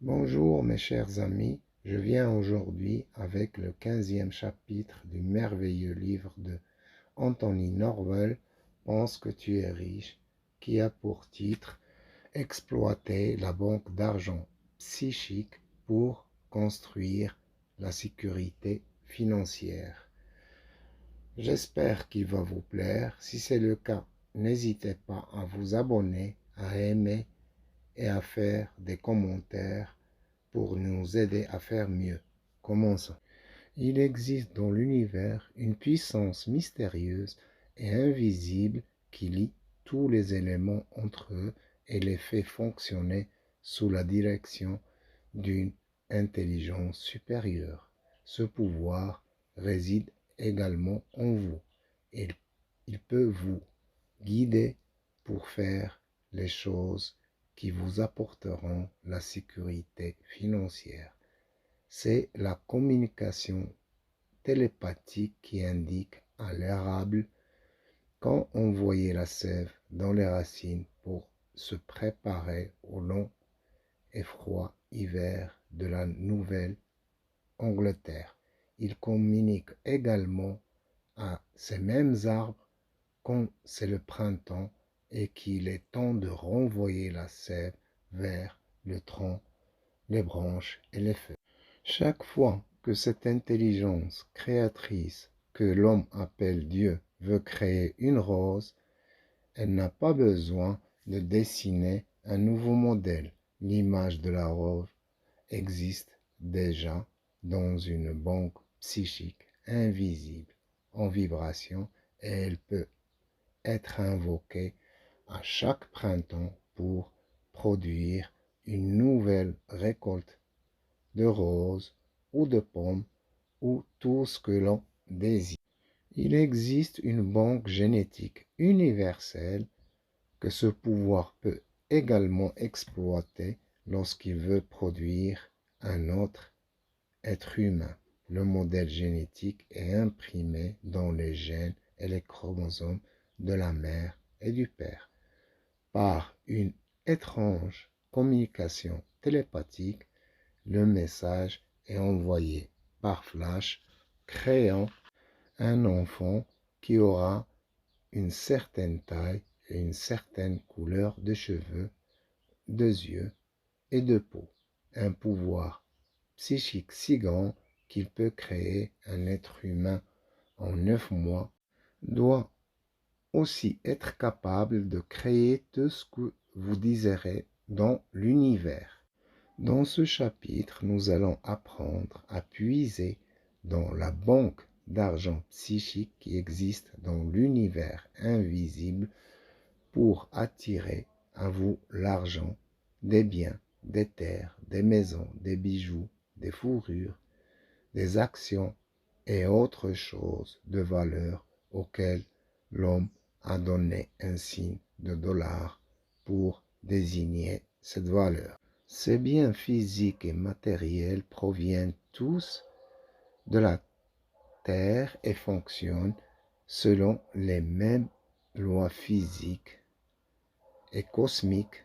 Bonjour mes chers amis, je viens aujourd'hui avec le 15e chapitre du merveilleux livre de Anthony Norvel, Pense que tu es riche, qui a pour titre Exploiter la banque d'argent psychique pour construire la sécurité financière. J'espère qu'il va vous plaire. Si c'est le cas, n'hésitez pas à vous abonner, à aimer et à faire des commentaires pour nous aider à faire mieux. Commençons. Il existe dans l'univers une puissance mystérieuse et invisible qui lie tous les éléments entre eux et les fait fonctionner sous la direction d'une intelligence supérieure. Ce pouvoir réside également en vous. Il, il peut vous guider pour faire les choses qui vous apporteront la sécurité financière. C'est la communication télépathique qui indique à l'érable quand envoyer la sève dans les racines pour se préparer au long et froid hiver de la Nouvelle-Angleterre. Il communique également à ces mêmes arbres quand c'est le printemps et qu'il est temps de renvoyer la sève vers le tronc, les branches et les feuilles. Chaque fois que cette intelligence créatrice que l'homme appelle Dieu veut créer une rose, elle n'a pas besoin de dessiner un nouveau modèle. L'image de la rose existe déjà dans une banque psychique invisible en vibration et elle peut être invoquée à chaque printemps pour produire une nouvelle récolte de roses ou de pommes ou tout ce que l'on désire. Il existe une banque génétique universelle que ce pouvoir peut également exploiter lorsqu'il veut produire un autre être humain. Le modèle génétique est imprimé dans les gènes et les chromosomes de la mère et du père. Par une étrange communication télépathique, le message est envoyé par flash, créant un enfant qui aura une certaine taille et une certaine couleur de cheveux, de yeux et de peau. Un pouvoir psychique si grand qu'il peut créer un être humain en 9 mois, doit aussi être capable de créer tout ce que vous désirez dans l'univers. Dans ce chapitre, nous allons apprendre à puiser dans la banque d'argent psychique qui existe dans l'univers invisible pour attirer à vous l'argent, des biens, des terres, des maisons, des bijoux, des fourrures, des actions et autres choses de valeur auxquelles l'homme a donné un signe de dollar pour désigner cette valeur. Ces biens physiques et matériels proviennent tous de la terre et fonctionnent selon les mêmes lois physiques et cosmiques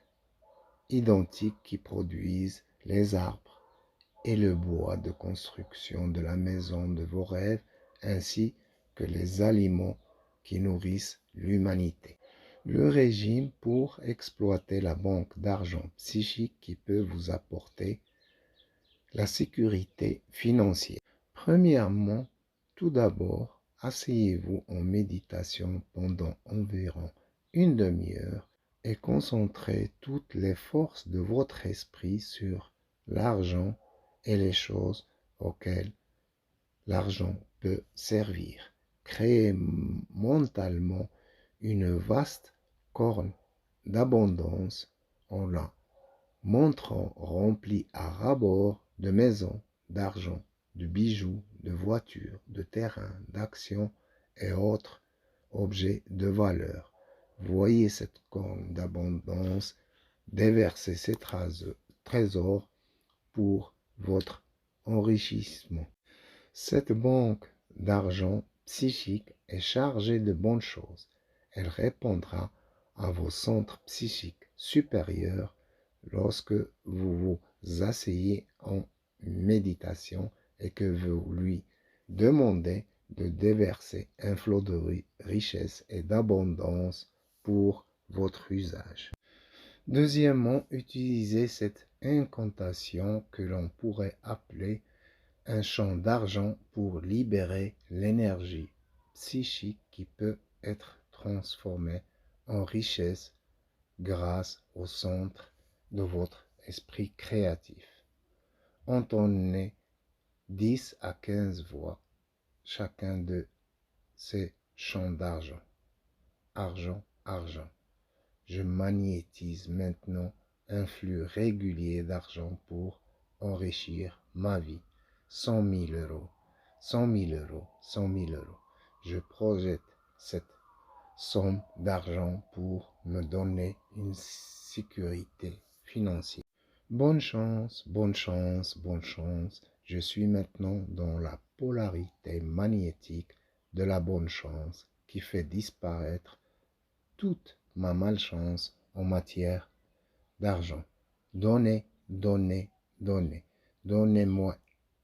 identiques qui produisent les arbres et le bois de construction de la maison de vos rêves, ainsi que les aliments qui nourrissent l'humanité. Le régime pour exploiter la banque d'argent psychique qui peut vous apporter la sécurité financière. Premièrement, tout d'abord, asseyez-vous en méditation pendant environ une demi-heure et concentrez toutes les forces de votre esprit sur l'argent et les choses auxquelles l'argent peut servir. Créez mentalement une vaste corne d'abondance en la montrant remplie à ras-bord de maisons, d'argent, de bijoux, de voitures, de terrains, d'actions et autres objets de valeur. Voyez cette corne d'abondance déverser ses trésors pour votre enrichissement. Cette banque d'argent psychique est chargée de bonnes choses. Elle répondra à vos centres psychiques supérieurs lorsque vous vous asseyez en méditation et que vous lui demandez de déverser un flot de richesse et d'abondance pour votre usage. Deuxièmement, utilisez cette incantation que l'on pourrait appeler un champ d'argent pour libérer l'énergie psychique qui peut être transformée en richesse grâce au centre de votre esprit créatif. Entonnez 10 à 15 fois chacun de ces champs d'argent. Argent, argent. Je magnétise maintenant un flux régulier d'argent pour enrichir ma vie. 100 000 euros, 100 000 euros, 100 000 euros. Je projette cette somme d'argent pour me donner une sécurité financière. Bonne chance, bonne chance, bonne chance. Je suis maintenant dans la polarité magnétique de la bonne chance qui fait disparaître toute ma malchance en matière d'argent. Donnez, donnez, donnez. Donnez-moi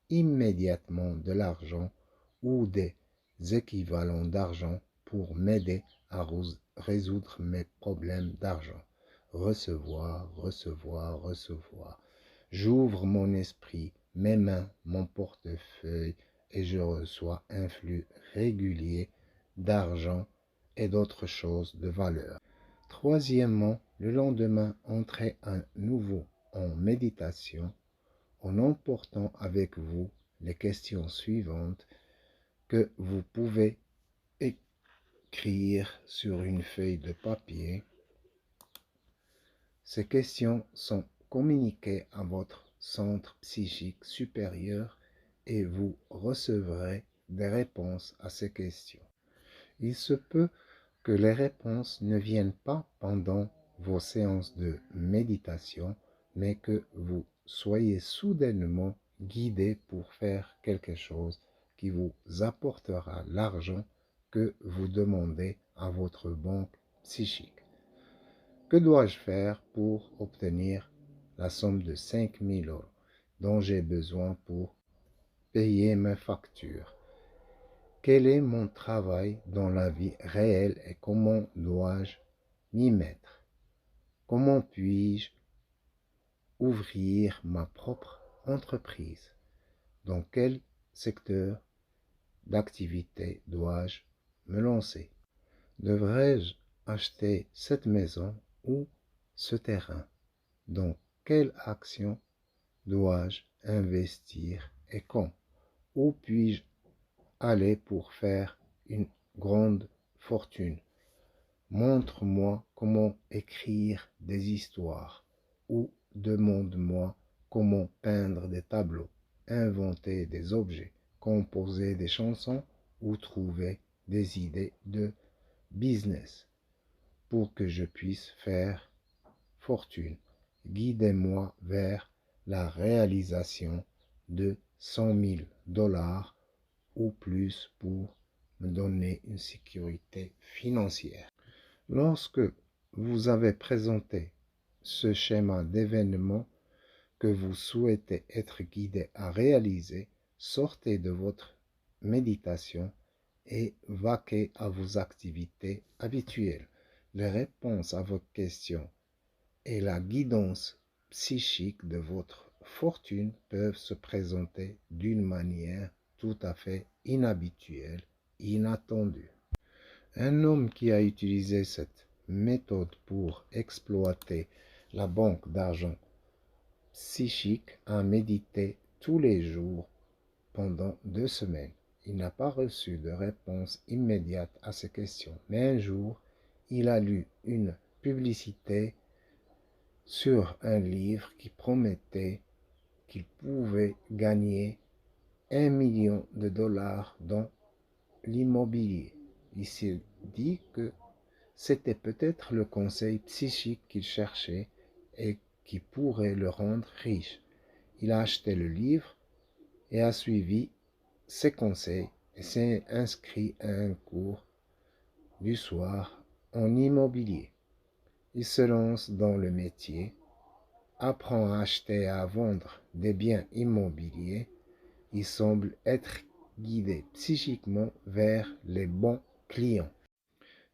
immédiatement de l'argent ou des équivalents d'argent pour m'aider à résoudre mes problèmes d'argent. Recevoir, recevoir, recevoir. J'ouvre mon esprit, mes mains, mon portefeuille et je reçois un flux régulier d'argent et d'autres choses de valeur. Troisièmement, le lendemain, entrez à nouveau en méditation en emportant avec vous les questions suivantes que vous pouvez écrire sur une feuille de papier. Ces questions sont communiquées à votre centre psychique supérieur et vous recevrez des réponses à ces questions. Il se peut que les réponses ne viennent pas pendant vos séances de méditation, mais que vous soyez soudainement guidé pour faire quelque chose qui vous apportera l'argent que vous demandez à votre banque psychique. Que dois-je faire pour obtenir la somme de 5 000 euros dont j'ai besoin pour payer mes factures? Quel est mon travail dans la vie réelle et comment dois-je m'y mettre? Comment puis-je ouvrir ma propre entreprise? Dans quel secteur d'activité dois-je me lancer? Devrais-je acheter cette maison ou ce terrain? Dans quelle action dois-je investir et quand? Où puis-je aller pour faire une grande fortune? Montre-moi comment écrire des histoires ou demande-moi comment peindre des tableaux, inventer des objets, composer des chansons ou trouver des idées de business pour que je puisse faire fortune. Guidez-moi vers la réalisation de 100 000 dollars ou plus pour me donner une sécurité financière. Lorsque vous avez présenté ce schéma d'événements que vous souhaitez être guidé à réaliser, sortez de votre méditation et vaquez à vos activités habituelles. Les réponses à vos questions et la guidance psychique de votre fortune peuvent se présenter d'une manière tout à fait inhabituelle, inattendue. Un homme qui a utilisé cette méthode pour exploiter la banque d'argent psychique a médité tous les jours pendant 2 semaines. Il n'a pas reçu de réponse immédiate à ces questions. Mais un jour, il a lu une publicité sur un livre qui promettait qu'il pouvait gagner 1 million de dollars dans l'immobilier. Il s'est dit que c'était peut-être le conseil psychique qu'il cherchait et qui pourrait le rendre riche. Il a acheté le livre et a suivi ses conseils et s'est inscrit à un cours du soir en immobilier. Il se lance dans le métier apprend à acheter et à vendre des biens immobiliers, il semble être guidé psychiquement vers les bons clients.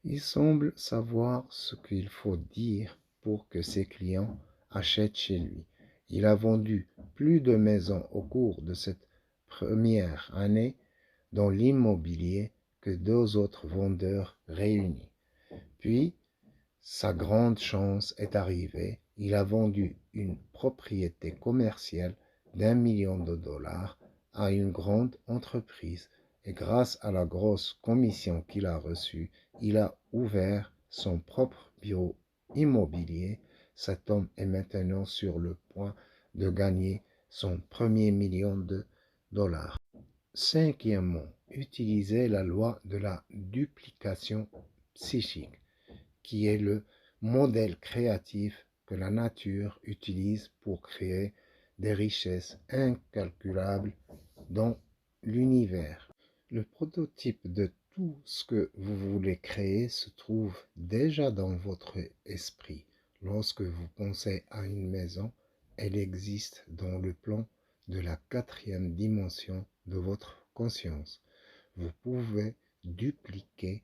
Il semble savoir ce qu'il faut dire pour que ses clients achètent chez lui. Il a vendu plus de maisons au cours de cette première année dans l'immobilier que deux autres vendeurs réunis. Puis, sa grande chance est arrivée. Il a vendu une propriété commerciale d'1 million de dollars à une grande entreprise et grâce à la grosse commission qu'il a reçue, il a ouvert son propre bureau immobilier. Cet homme est maintenant sur le point de gagner son premier million de dollars. Cinquièmement, utilisez la loi de la duplication psychique, qui est le modèle créatif que la nature utilise pour créer des richesses incalculables dans l'univers. Le prototype de tout ce que vous voulez créer se trouve déjà dans votre esprit. Lorsque vous pensez à une maison, elle existe dans le plan de la quatrième dimension de votre conscience. Vous pouvez dupliquer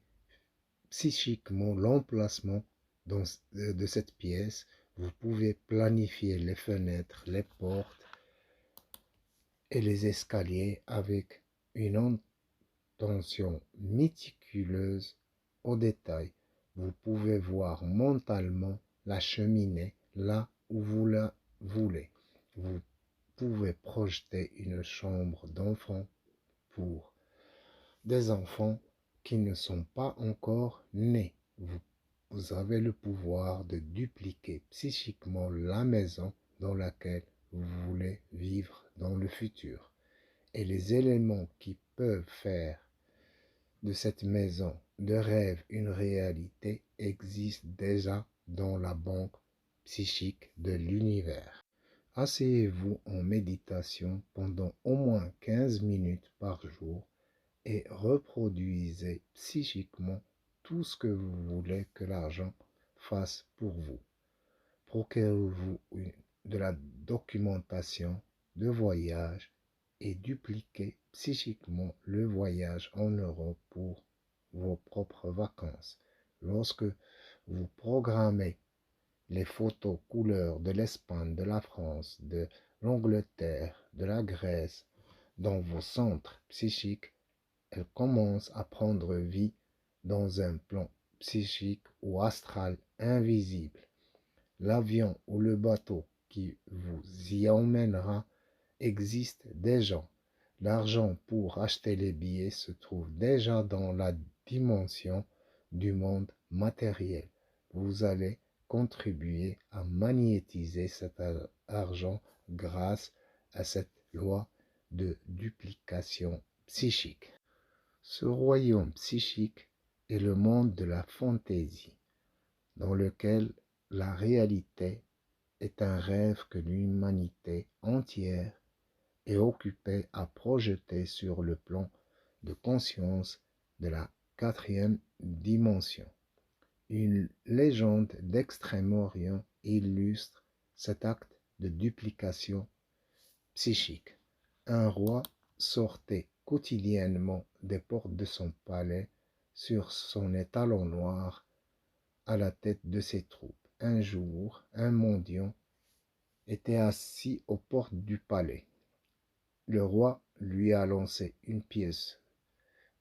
psychiquement l'emplacement de cette pièce. Vous pouvez planifier les fenêtres, les portes et les escaliers avec une attention méticuleuse aux détails. Vous pouvez voir mentalement la cheminée là où vous la voulez. Vous pouvez projeter une chambre d'enfant pour des enfants qui ne sont pas encore nés. Vous avez le pouvoir de dupliquer psychiquement la maison dans laquelle vous voulez vivre dans le futur. Et les éléments qui peuvent faire de cette maison de rêve une réalité existent déjà dans la banque psychique de l'univers. Asseyez-vous en méditation pendant au moins 15 minutes par jour et reproduisez psychiquement tout ce que vous voulez que l'argent fasse pour vous. Procurez-vous de la documentation de voyage et dupliquez psychiquement le voyage en Europe pour vos propres vacances. Lorsque vous programmez les photos couleurs de l'Espagne, de la France, de l'Angleterre, de la Grèce dans vos centres psychiques, elles commencent à prendre vie dans un plan psychique ou astral invisible. L'avion ou le bateau qui vous y emmènera existe déjà. L'argent pour acheter les billets se trouve déjà dans la dimension du monde matériel. Vous allez contribuer à magnétiser cet argent grâce à cette loi de duplication psychique. Ce royaume psychique est le monde de la fantaisie, dans lequel la réalité est un rêve que l'humanité entière est occupée à projeter sur le plan de conscience de la quatrième dimension. Une légende d'Extrême-Orient illustre cet acte de duplication psychique. Un roi sortait quotidiennement des portes de son palais sur son étalon noir à la tête de ses troupes. Un jour, un mendiant était assis aux portes du palais. Le roi lui a lancé une pièce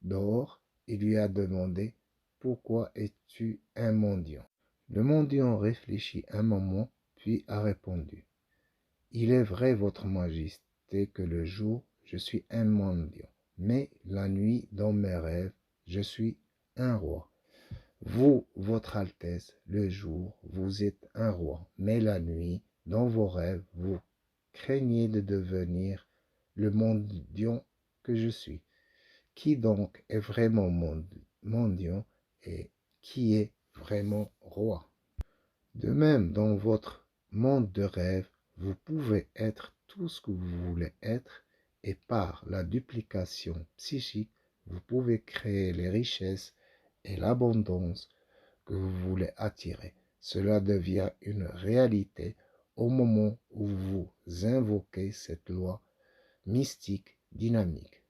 d'or et lui a demandé: pourquoi es-tu un mendiant? Le mendiant réfléchit un moment, puis a répondu: il est vrai, votre majesté, que le jour je suis un mendiant, mais la nuit, dans mes rêves, je suis un roi. Vous, votre Altesse, le jour, vous êtes un roi, mais la nuit, dans vos rêves, vous craignez de devenir le mendiant que je suis. Qui donc est vraiment mendiant et qui est vraiment roi? De même, dans votre monde de rêve, vous pouvez être tout ce que vous voulez être et par la duplication psychique, vous pouvez créer les richesses et l'abondance que vous voulez attirer. Cela devient une réalité au moment où vous invoquez cette loi mystique dynamique.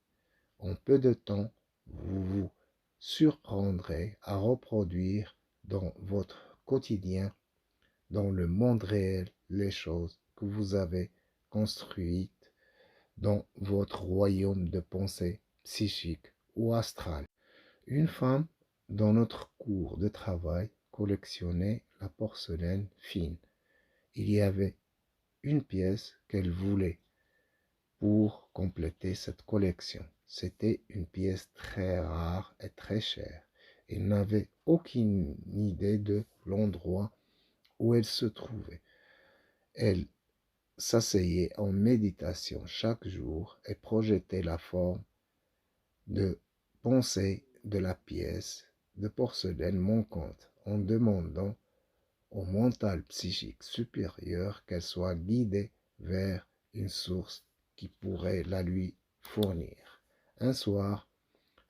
En peu de temps, vous vous surprendrez à reproduire dans votre quotidien, dans le monde réel, les choses que vous avez construites dans votre royaume de pensée psychique ou astral. Une femme, dans notre cours de travail, collectionnait la porcelaine fine. Il y avait une pièce qu'elle voulait pour compléter cette collection. C'était une pièce très rare et très chère. Elle n'avait aucune idée de l'endroit où elle se trouvait. Elle s'asseyait en méditation chaque jour et projetait la forme de pensée de la pièce de porcelaine manquante en demandant au mental psychique supérieur qu'elle soit guidée vers une source qui pourrait la lui fournir. Un soir,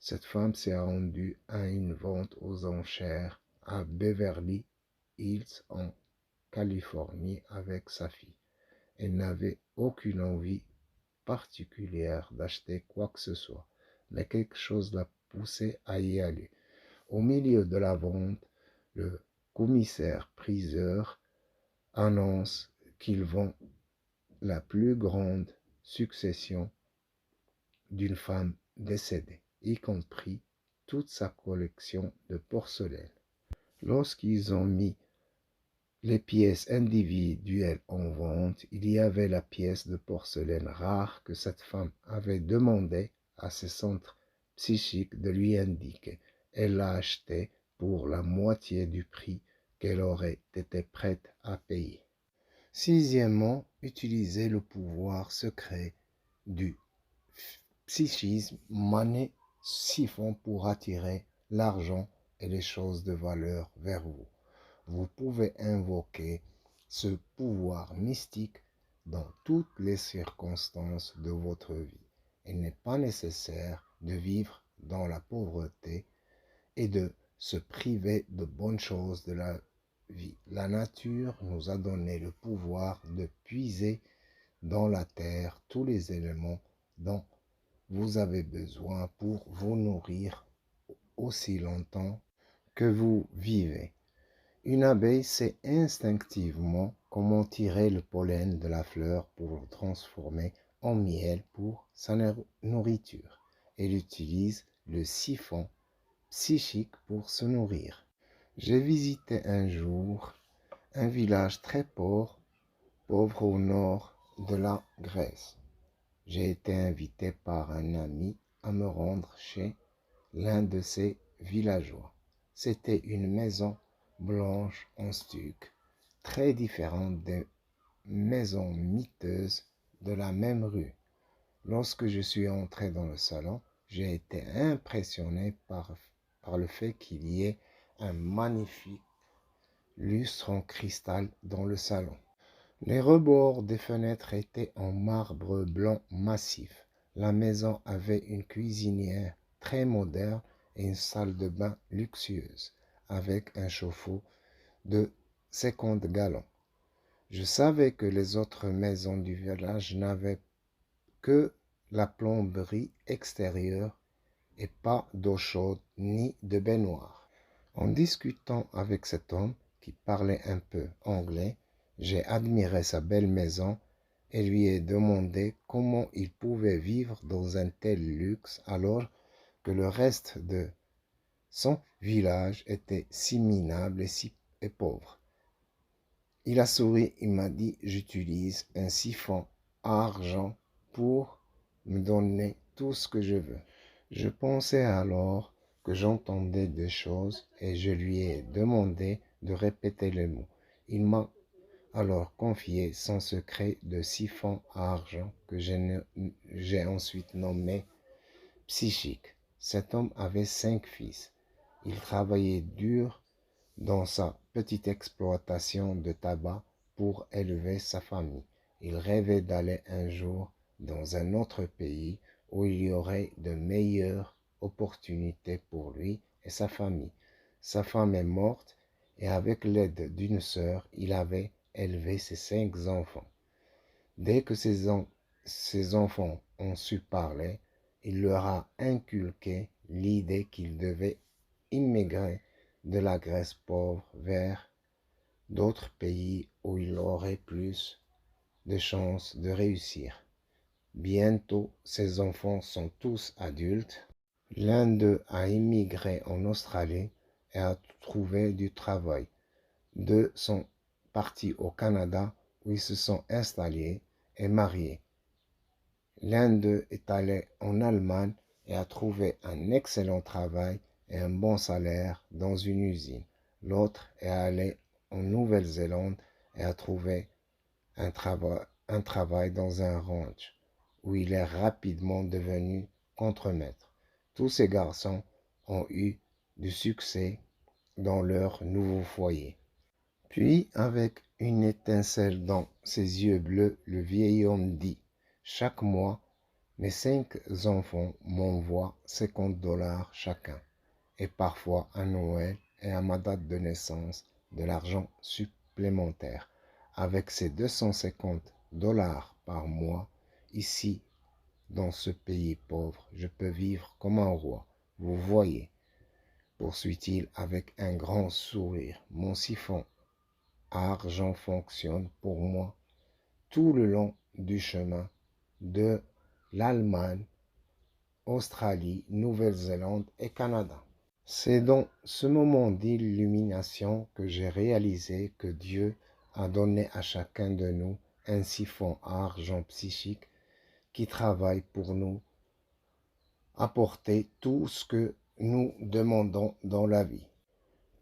cette femme s'est rendue à une vente aux enchères à Beverly Hills en Californie avec sa fille. Elle n'avait aucune envie particulière d'acheter quoi que ce soit, mais quelque chose la poussait à y aller. Au milieu de la vente, le commissaire-priseur annonce qu'il vend la plus grande succession d'une femme décédée, y compris toute sa collection de porcelaine. Lorsqu'ils ont mis les pièces individuelles en vente, il y avait la pièce de porcelaine rare que cette femme avait demandé à ses centres psychiques de lui indiquer. Elle l'a achetée pour la moitié du prix qu'elle aurait été prête à payer. Sixièmement, utiliser le pouvoir secret du psychisme mané siphon pour attirer l'argent et les choses de valeur vers vous. Vous pouvez invoquer ce pouvoir mystique dans toutes les circonstances de votre vie. Il n'est pas nécessaire de vivre dans la pauvreté et de se priver de bonnes choses de la vie. La nature nous a donné le pouvoir de puiser dans la terre tous les éléments dont vous avez besoin pour vous nourrir aussi longtemps que vous vivez. Une abeille sait instinctivement comment tirer le pollen de la fleur pour le transformer en miel pour sa nourriture. Elle utilise le siphon psychique pour se nourrir. J'ai visité un jour un village très pauvre au nord de la Grèce. J'ai été invité par un ami à me rendre chez l'un de ces villageois. C'était une maison blanche en stuc, très différente des maisons miteuses de la même rue. Lorsque je suis entré dans le salon, j'ai été impressionné par le fait qu'il y ait un magnifique lustre en cristal dans le salon. Les rebords des fenêtres étaient en marbre blanc massif. La maison avait une cuisinière très moderne et une salle de bain luxueuse, avec un chauffe-eau de 50 gallons. Je savais que les autres maisons du village n'avaient que la plomberie extérieure et pas d'eau chaude ni de baignoire. En discutant avec cet homme qui parlait un peu anglais, j'ai admiré sa belle maison et lui ai demandé comment il pouvait vivre dans un tel luxe alors que le reste de son village était si minable et pauvre. Il a souri et m'a dit: j'utilise un siphon à argent pour me donner tout ce que je veux. Je pensais alors que j'entendais des choses et je lui ai demandé de répéter les mots. Il m'a alors confié son secret de siphon à argent que j'ai ensuite nommé psychique. Cet homme avait 5 fils. Il travaillait dur dans sa petite exploitation de tabac pour élever sa famille. Il rêvait d'aller un jour dans un autre pays où il y aurait de meilleures opportunités pour lui et sa famille. Sa femme est morte et avec l'aide d'une sœur, il avait élever ses 5 enfants. Dès que ses enfants ont su parler, il leur a inculqué l'idée qu'ils devaient immigrer de la Grèce pauvre vers d'autres pays où il aurait plus de chances de réussir. Bientôt, ses enfants sont tous adultes. L'un d'eux a immigré en Australie et a trouvé du travail. Deux sont partis au Canada où ils se sont installés et mariés. L'un d'eux est allé en Allemagne et a trouvé un excellent travail et un bon salaire dans une usine. L'autre est allé en Nouvelle-Zélande et a trouvé un travail dans un ranch où il est rapidement devenu contremaître. Tous ces garçons ont eu du succès dans leur nouveau foyer. Puis, avec une étincelle dans ses yeux bleus, le vieil homme dit: chaque mois, mes 5 enfants m'envoient $50 chacun, et parfois à Noël et à ma date de naissance, de l'argent supplémentaire. Avec ces $250 par mois, ici, dans ce pays pauvre, je peux vivre comme un roi. Vous voyez, poursuit-il avec un grand sourire, mon siphon à argent fonctionne pour moi tout le long du chemin de l'Allemagne, Australie, Nouvelle-Zélande et Canada. C'est dans ce moment d'illumination que j'ai réalisé que Dieu a donné à chacun de nous un siphon à argent psychique qui travaille pour nous apporter tout ce que nous demandons dans la vie.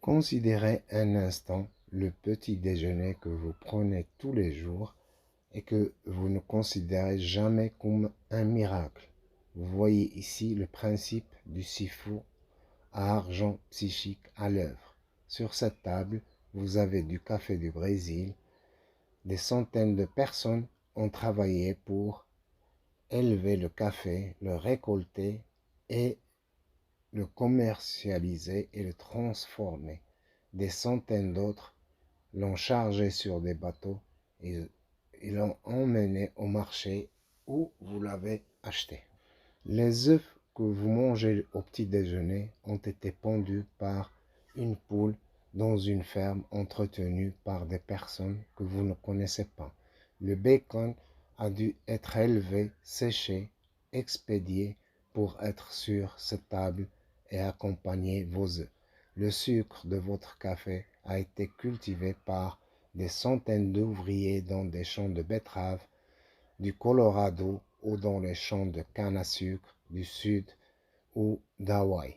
Considérez un instant le petit déjeuner que vous prenez tous les jours et que vous ne considérez jamais comme un miracle. Vous voyez ici le principe du siphon à argent psychique à l'œuvre. Sur cette table, vous avez du café du Brésil. Des centaines de personnes ont travaillé pour élever le café, le récolter et le commercialiser et le transformer. Des centaines d'autres l'ont chargé sur des bateaux et l'ont emmené au marché où vous l'avez acheté. Les œufs que vous mangez au petit déjeuner ont été pondus par une poule dans une ferme entretenue par des personnes que vous ne connaissez pas. Le bacon a dû être élevé, séché, expédié pour être sur cette table et accompagner vos œufs. Le sucre de votre café a été cultivé par des centaines d'ouvriers dans des champs de betteraves du Colorado ou dans les champs de canne à sucre du sud ou d'Hawaï.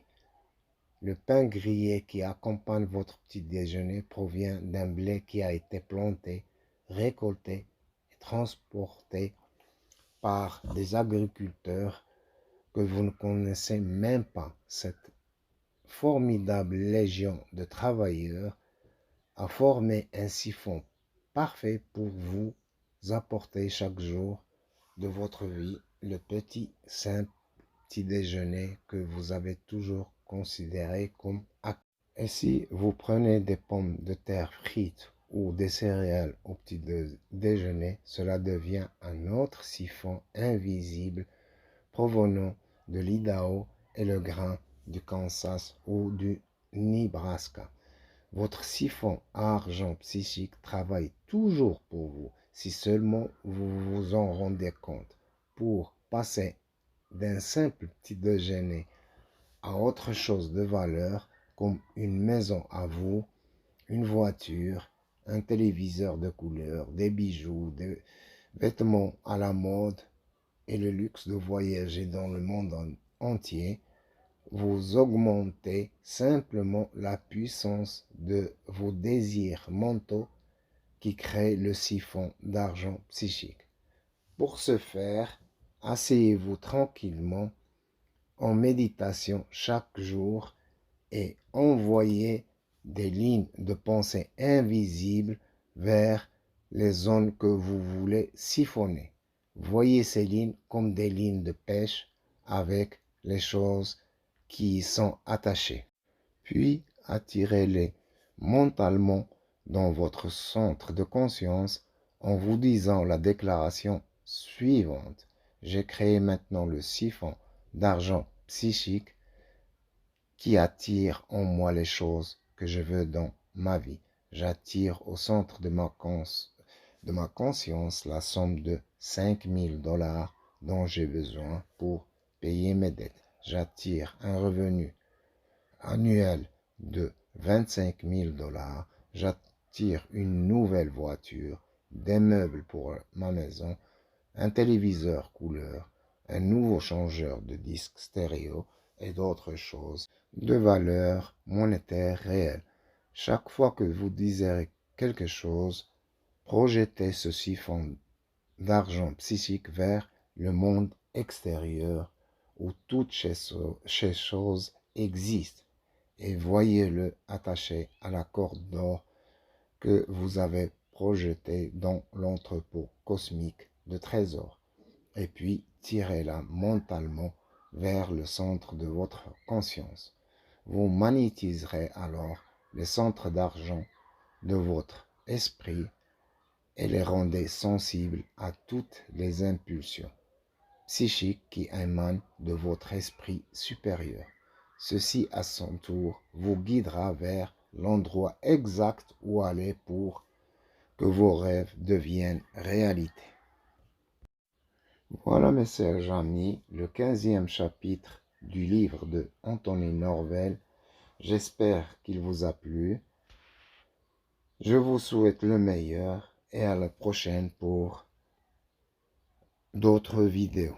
Le pain grillé qui accompagne votre petit déjeuner provient d'un blé qui a été planté, récolté et transporté par des agriculteurs que vous ne connaissez même pas. Cette formidable légion de travailleurs a formé un siphon parfait pour vous apporter chaque jour de votre vie le simple petit déjeuner que vous avez toujours considéré comme acquis. Et si vous prenez des pommes de terre frites ou des céréales au petit déjeuner, cela devient un autre siphon invisible provenant de l'Idaho et le grain du Kansas ou du Nebraska. Votre siphon à argent psychique travaille toujours pour vous, si seulement vous vous en rendez compte. Pour passer d'un simple petit déjeuner à autre chose de valeur, comme une maison à vous, une voiture, un téléviseur de couleur, des bijoux, des vêtements à la mode et le luxe de voyager dans le monde entier, vous augmentez simplement la puissance de vos désirs mentaux qui créent le siphon d'argent psychique. Pour ce faire, asseyez-vous tranquillement en méditation chaque jour et envoyez des lignes de pensée invisibles vers les zones que vous voulez siphonner. Voyez ces lignes comme des lignes de pêche avec les choses qui y sont attachées. Puis attirez-les mentalement dans votre centre de conscience en vous disant la déclaration suivante. J'ai créé maintenant le siphon d'argent psychique qui attire en moi les choses que je veux dans ma vie. J'attire au centre de ma conscience la somme de 5 000 $ dont j'ai besoin pour payer mes dettes. J'attire un revenu annuel de 25 000 $. J'attire une nouvelle voiture, des meubles pour ma maison, un téléviseur couleur, un nouveau changeur de disque stéréo et d'autres choses de valeur monétaire réelle. Chaque fois que vous désirez quelque chose, projetez ce siphon d'argent psychique vers le monde extérieur où toutes ces choses existent et voyez-le attaché à la corde d'or que vous avez projetée dans l'entrepôt cosmique de trésors. Et puis tirez-la mentalement vers le centre de votre conscience. Vous magnétiserez alors les centres d'argent de votre esprit et les rendez sensibles à toutes les impulsions psychiques qui émanent de votre esprit supérieur. Ceci, à son tour, vous guidera vers l'endroit exact où aller pour que vos rêves deviennent réalité. Voilà, mes chers amis, le 15e chapitre du livre de Anthony Norvel. J'espère qu'il vous a plu. Je vous souhaite le meilleur et à la prochaine pour d'autres vidéos.